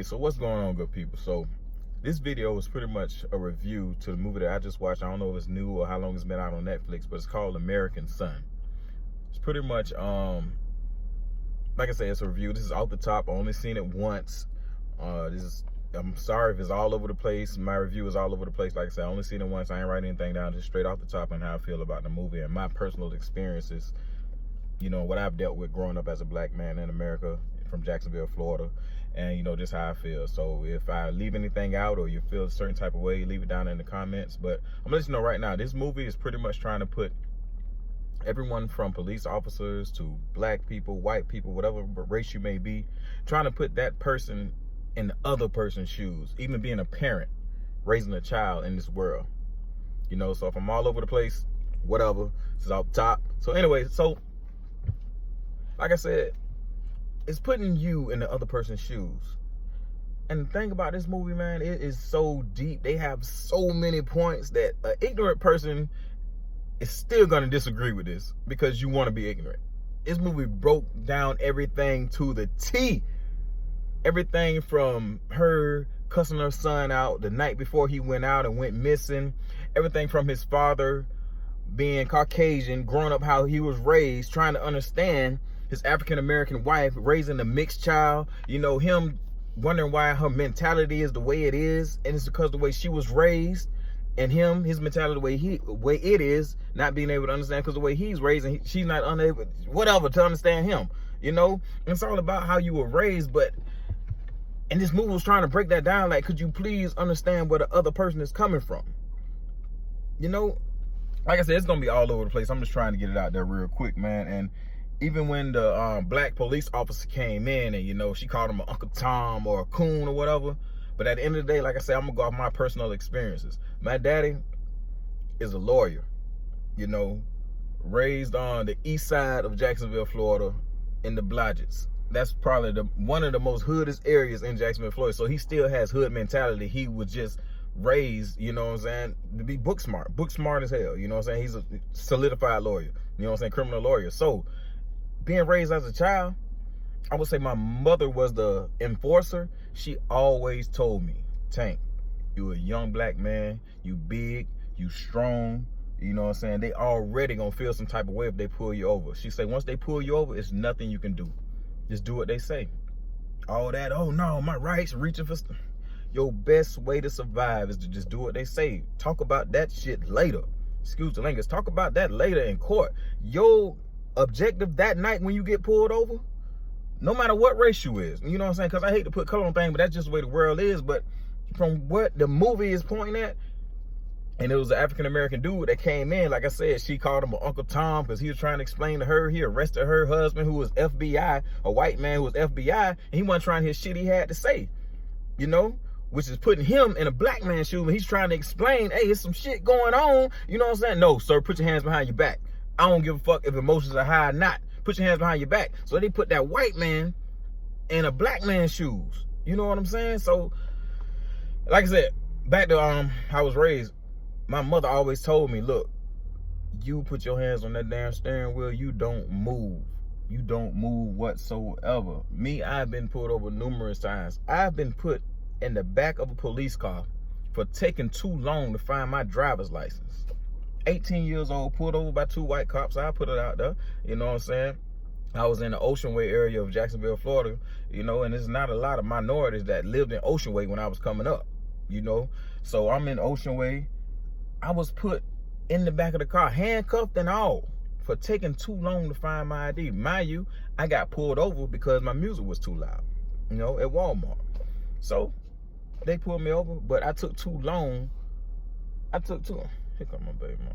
so what's going on, good people? So this video is pretty much a review to the movie that I just watched. I don't know if it's new or how long it's been out on Netflix, but it's called American Son. It's pretty much like I said, it's a review. This is off the top. I only seen it once. I'm sorry if it's all over the place. My review is all over the place. Like I said, I only seen it once. I ain't writing anything down, just straight off the top on how I feel about the movie and my personal experiences, you know, what I've dealt with growing up as a black man in America from Jacksonville, Florida, and, you know, just how I feel. So if I leave anything out or you feel a certain type of way, leave it down in the comments. But I'm gonna let you know right now, this movie is pretty much trying to put everyone from police officers to black people, white people, whatever race you may be, trying to put that person in the other person's shoes, even being a parent, raising a child in this world. You know, so if I'm all over the place, whatever, this is off the top. So anyway, so like I said, it's putting you in the other person's shoes. And the thing about this movie, man, it is so deep. They have so many points that an ignorant person is still going to disagree with this because you want to be ignorant. This movie broke down everything to the T. Everything from her cussing her son out the night before he went out and went missing. Everything from his father being Caucasian, growing up how he was raised, trying to understand his African-American wife, raising a mixed child. You know, him wondering why her mentality is the way it is, and it's because of the way she was raised. And his mentality, the way it is, not being able to understand because the way he's raised, and she's not unable, whatever, to understand him. You know, it's all about how you were raised. And this movie was trying to break that down. Like, could you please understand where the other person is coming from? You know, like I said, it's gonna be all over the place. I'm just trying to get it out there real quick, man. And even when the black police officer came in, and, you know, she called him an Uncle Tom or a coon or whatever. But at the end of the day, like I said, I'm gonna go off my personal experiences. My daddy is a lawyer, you know, raised on the east side of Jacksonville, Florida, in the Blodgetts. That's probably one of the most hoodest areas in Jacksonville, Florida. So he still has hood mentality. He was just raised, you know what I'm saying, to be book smart as hell. You know what I'm saying? He's a solidified lawyer, you know what I'm saying, criminal lawyer. So being raised as a child, I would say my mother was the enforcer. She always told me, Tank, you a young black man, you big, you strong, you know what I'm saying? They already gonna feel some type of way if they pull you over. She said, once they pull you over, it's nothing you can do. Just do what they say. All that, oh no, my rights, reaching for stuff. Your best way to survive is to just do what they say. Talk about that shit later. Excuse the language. Talk about that later in court. Your objective that night when you get pulled over, no matter what race you is, you know what I'm saying? Because I hate to put color on things, but that's just the way the world is. But from what the movie is pointing at, and it was an African-American dude that came in, like I said, she called him Uncle Tom because he was trying to explain to her, he arrested her husband who was FBI, a white man who was FBI, and he wasn't trying to hear shit he had to say, you know, which is putting him in a black man's shoe, and he's trying to explain, hey, there's some shit going on, you know what I'm saying? No, sir, put your hands behind your back. I don't give a fuck if emotions are high or not. Put your hands behind your back. So they put that white man in a black man's shoes. You know what I'm saying? So, like I said, back to how I was raised, my mother always told me, look, you put your hands on that damn steering wheel, you don't move. You don't move whatsoever. Me, I've been pulled over numerous times. I've been put in the back of a police car for taking too long to find my driver's license. 18 years old, pulled over by 2 white cops. I put it out there, you know what I'm saying? I was in the Ocean Way area of Jacksonville, Florida, you know, and there's not a lot of minorities that lived in Ocean Way when I was coming up, you know? So I'm in Ocean Way. I was put in the back of the car, handcuffed and all, for taking too long to find my ID. Mind you, I got pulled over because my music was too loud, you know, at Walmart. So they pulled me over, but I took too long. Here come my baby mom.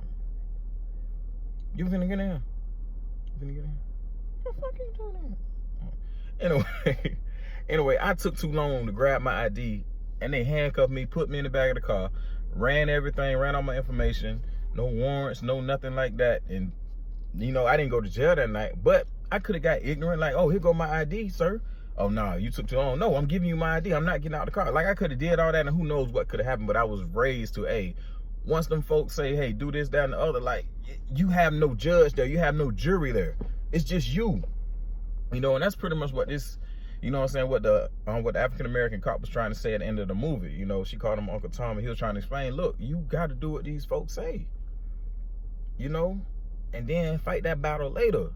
You finna get in here? You finna get in here? What the fuck are you doing here? Anyway, I took too long to grab my ID, and they handcuffed me, put me in the back of the car, ran everything, ran all my information, no warrants, no nothing like that. And, you know, I didn't go to jail that night, but I could have got ignorant, like, oh, here go my ID, sir. Oh, no, you took too long. No, I'm giving you my ID. I'm not getting out of the car. Like, I could have did all that, and who knows what could have happened, but I was raised to, hey, once them folks say, hey, do this, that, and the other, like, you have no judge there. You have no jury there. It's just you. You know, and that's pretty much what this You know what I'm saying? What the African American cop was trying to say at the end of the movie. You know, she called him Uncle Tom, and he was trying to explain, look, you got to do what these folks say. You know, and then fight that battle later.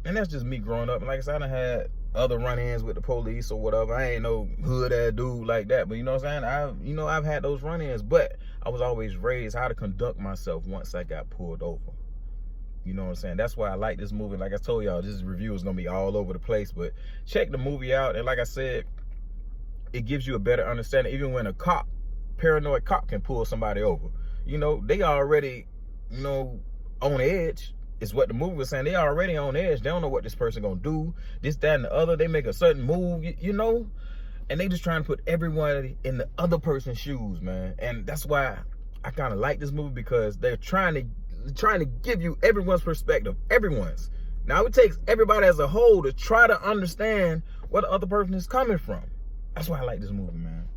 And that's just me growing up. And like I said, I done had other run-ins with the police or whatever. I ain't no hood-ass dude like that. But you know what I'm saying? I've had those run-ins. But I was always raised how to conduct myself once I got pulled over. You know what I'm saying? That's why I like this movie. Like I told y'all, this review is going to be all over the place. But check the movie out. And like I said, it gives you a better understanding. Even when a paranoid cop can pull somebody over. You know, they already, on edge. Is what the movie was saying. They already on edge. They don't know what this person gonna do. This, that, and the other. They make a certain move, and they just trying to put everyone in the other person's shoes, man. And that's why I kind of like this movie, because they're trying to give you everyone's perspective. Everyone's. Now it takes everybody as a whole to try to understand where the other person is coming from. That's why I like this movie, man.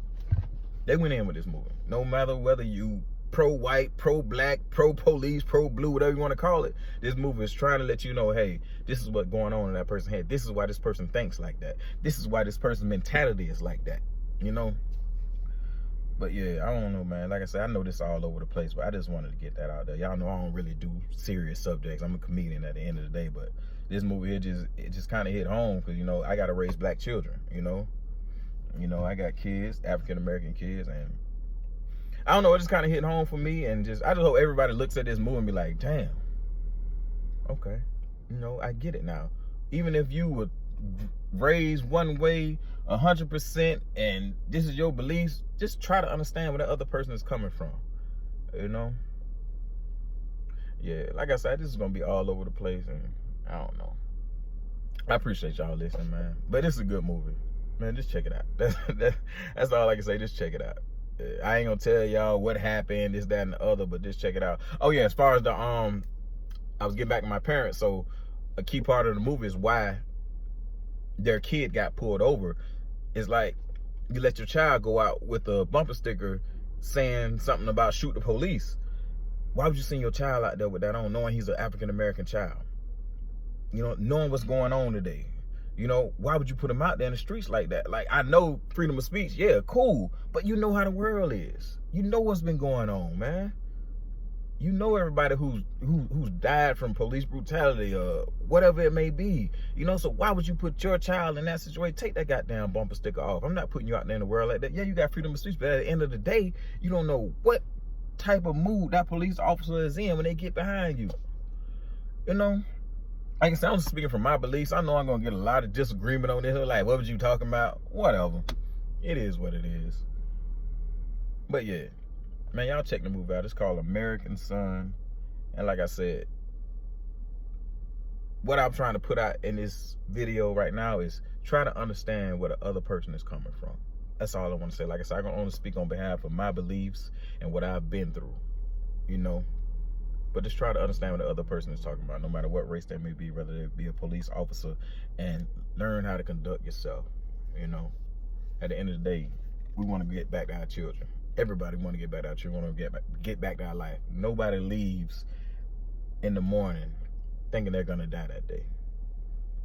They went in with this movie. No matter whether you pro-white, pro-black, pro-police, pro-blue, whatever you want to call it, this movie is trying to let you know, hey, this is what's going on in that person's head. This is why this person thinks like that. This is why this person's mentality is like that, But yeah, I don't know, man. Like I said, I know this all over the place, but I just wanted to get that out there. Y'all know I don't really do serious subjects. I'm a comedian at the end of the day, but this movie, it just kind of hit home, because, I got to raise black children, I got kids, African-American kids, and I don't know, it just kind of hit home for me. And I just hope everybody looks at this movie and be like, damn, okay, I get it now. Even if you were raised one way 100% and this is your beliefs, just try to understand where the other person is coming from, Yeah, like I said, this is going to be all over the place, and I don't know. I appreciate y'all listening, man. But it's a good movie. Man, just check it out. That's all I can say. Just check it out. I ain't gonna tell y'all what happened, this, that, and the other, but just check it out. Oh yeah, as far as the I was getting back to my parents, so a key part of the movie is why their kid got pulled over. It's like, you let your child go out with a bumper sticker saying something about shoot the police. Why would you send your child out there with that on, knowing he's an African-American child? Knowing what's going on today. Why would you put him out there in the streets like that? Like, I know freedom of speech, yeah, cool, but you know how the world is. You know what's been going on, man. You know everybody who's died from police brutality or whatever it may be. So why would you put your child in that situation? Take that goddamn bumper sticker off. I'm not putting you out there in the world like that. Yeah, you got freedom of speech, but at the end of the day, you don't know what type of mood that police officer is in when they get behind you. Like I said, I'm speaking from my beliefs. I know I'm going to get a lot of disagreement on this. Like, what was you talking about? Whatever. It is what it is. But yeah, man, y'all check the movie out. It's called American Son. And like I said, what I'm trying to put out in this video right now is try to understand where the other person is coming from. That's all I want to say. Like I said, I can only speak on behalf of my beliefs and what I've been through, But just try to understand what the other person is talking about, no matter what race they may be, whether they be a police officer, and learn how to conduct yourself, At the end of the day, we want to get back to our children. Everybody want to get back to our children, want to get back to our life. Nobody leaves in the morning thinking they're going to die that day.